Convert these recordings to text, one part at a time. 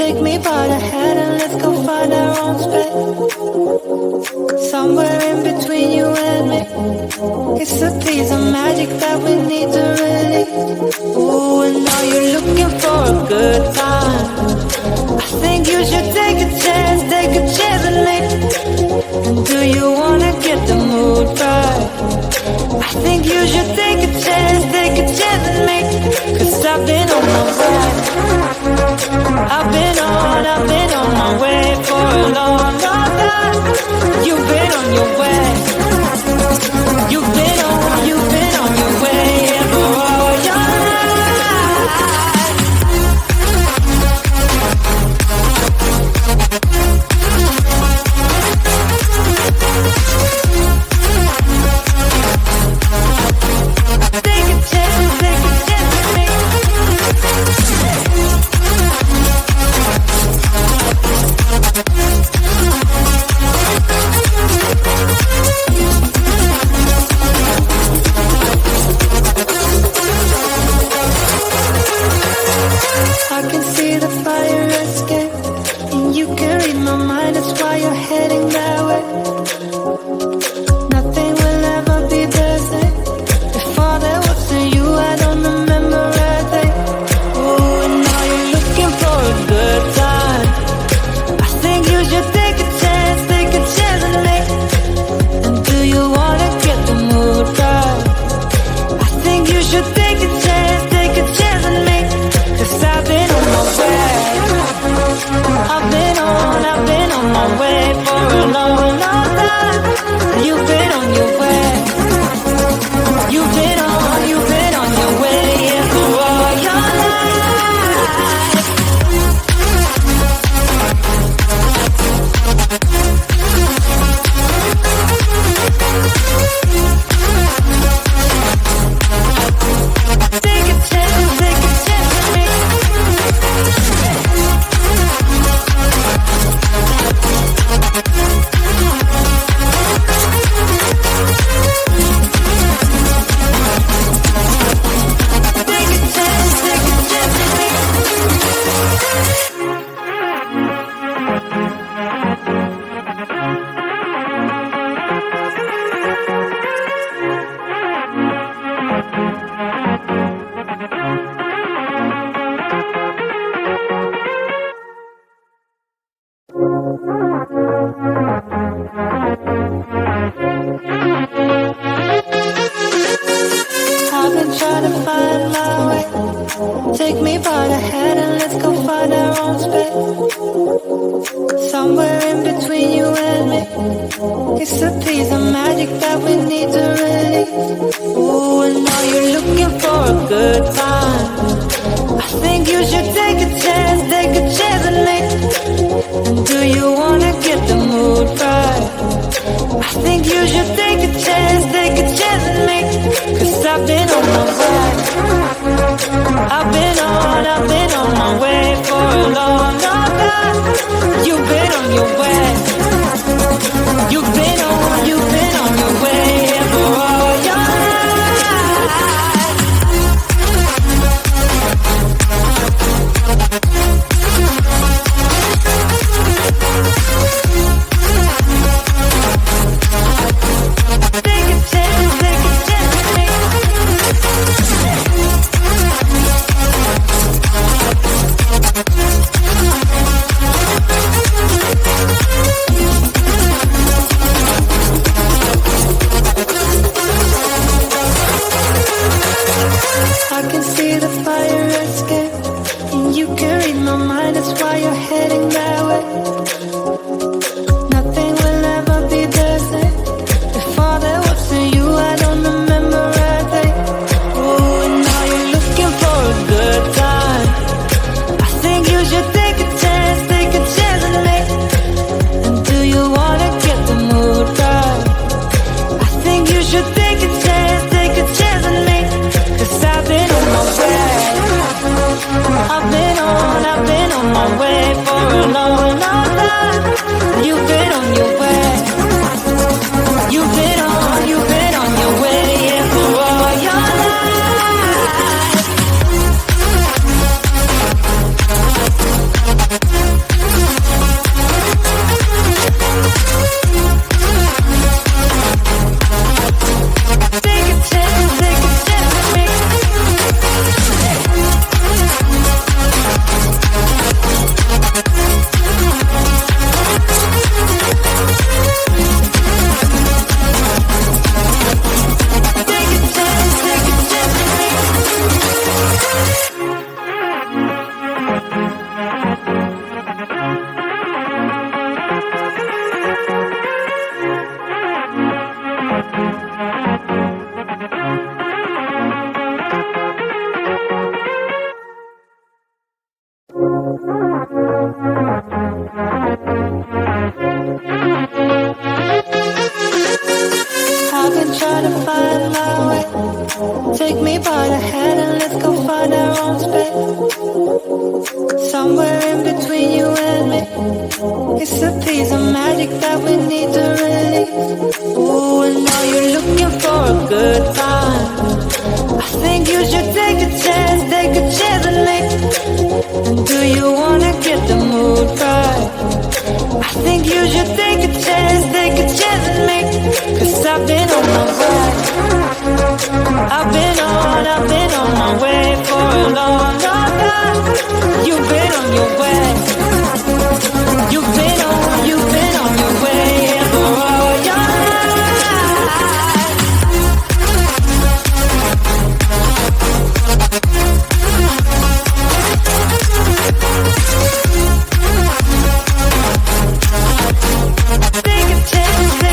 Take me by the hand and let's go find our own space. Somewhere in between you and me. It's a piece of magic that we need to release. Ooh, and now you're looking for a good time. I think you should take a chance and make. And do you wanna get the mood right? I think you should take a chance and make. 'Cause I've been on my way. I've been on my way for a long, long time. You've been on your way. You've been on your way, yeah, for all your life. Take a chance with me. I can see the fire escape, and you can read my mind, that's why you're heading that way. Nothing will ever be the same. Before there was a you, I don't remember a thing. Oh, and now you're looking for a good time. I think you should take a chance and make. And do you wanna get the mood right? I think you should take a chance and make. 'Cause I've been on my way. I've been on my way for a long, long time. You've been on your way. You've been on your way, yeah, for all your life. Take a chance with me. I've been trying to find my way. Take me by the hand and let's go find our own space. Somewhere in between you and me. It's a piece of magic that we need to release. Ooh, and now you're looking for a good time. I think you should take a chance and make. And do you wanna get the mood right? I think you should take a chance and make. 'Cause I've been on my way. I've been on my way for a long, long time. You've been on your way. You've been on your way, yeah, for all your life. Take a chance with me. I can see the fire escape, and you can read my mind, that's why you're heading that way. Nothing will ever be the same. Before there was a you, I don't remember a thing. Oh, and now you're looking for a good time. I think you should take a chance and make. And do you wanna get the mood right? I think you should take a chance and make. 'Cause I've been on my way. I've been on my way for a long, long time. You've been on your way. You've been on your way, yeah, for all your life. I've been trying to find my way. Take me by the hand and let's go find our own space. Somewhere in between you and me. It's a piece of magic that we need to release. Ooh, and now you're looking for a good time. I think you should take a chance with me. And do you wanna get the mood right? I think you should take a chance with me. 'Cause I've been on my way. I've been on my way for a long, long time. You've been on your way. You've been on your way for all your life. Take a chance with me.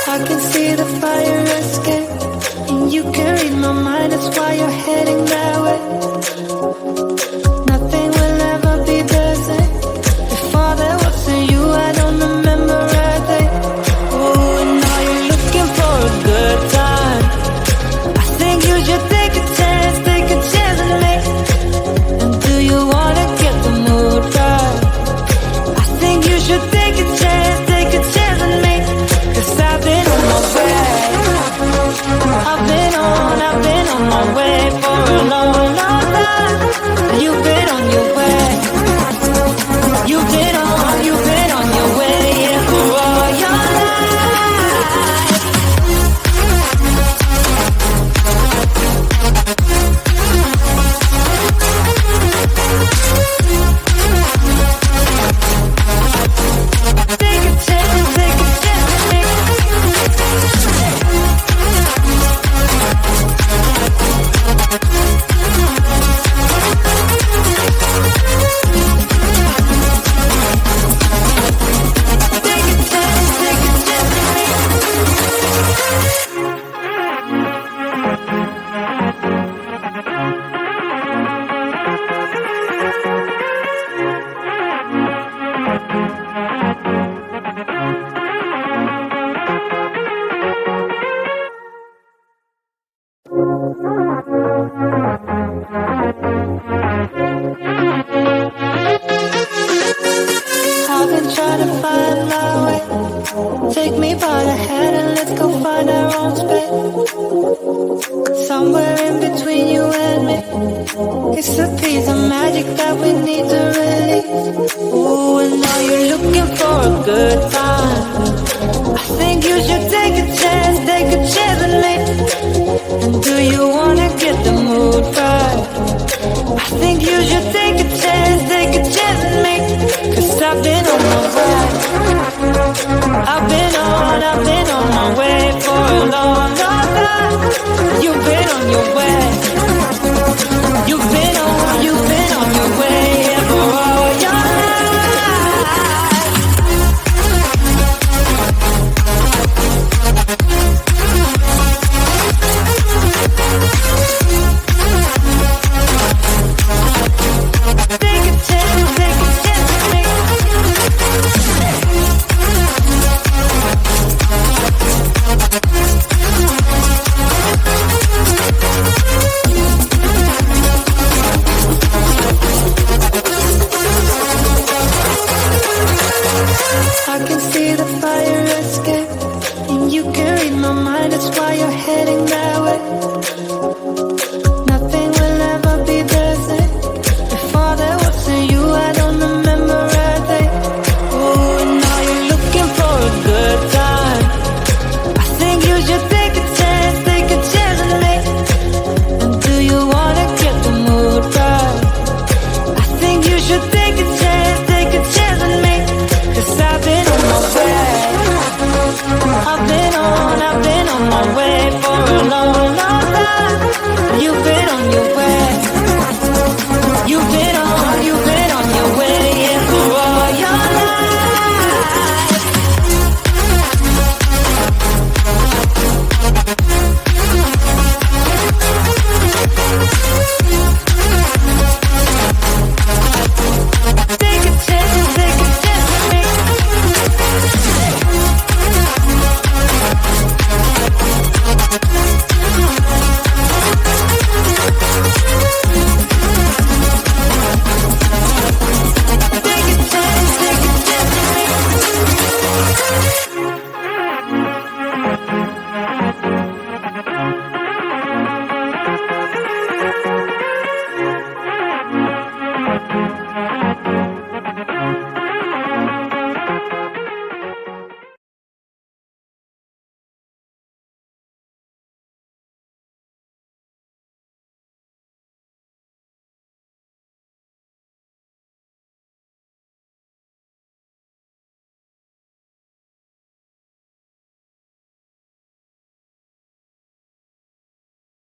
I can see the fire escape, and you can read my mind, that's why you're heading that way. Nothing will ever be the same. Before there wasn't you, I don't remember a day. Oh, and now you're looking for a good time. I think you should take a chance with me. And do you wanna get the mood right? I think you should take a chance with me. 'Cause I've been on my way. I've been on my way for a long, long time. You've been on your way. You've been on your way, yeah, for all your life. Take a chance with me. I've been trying to find my way. Take me by the hand and let's go find our own space. Somewhere in between you and me. It's a piece of magic that we need to release. Ooh, and now you're looking for a good time. I think you should take a chance with me.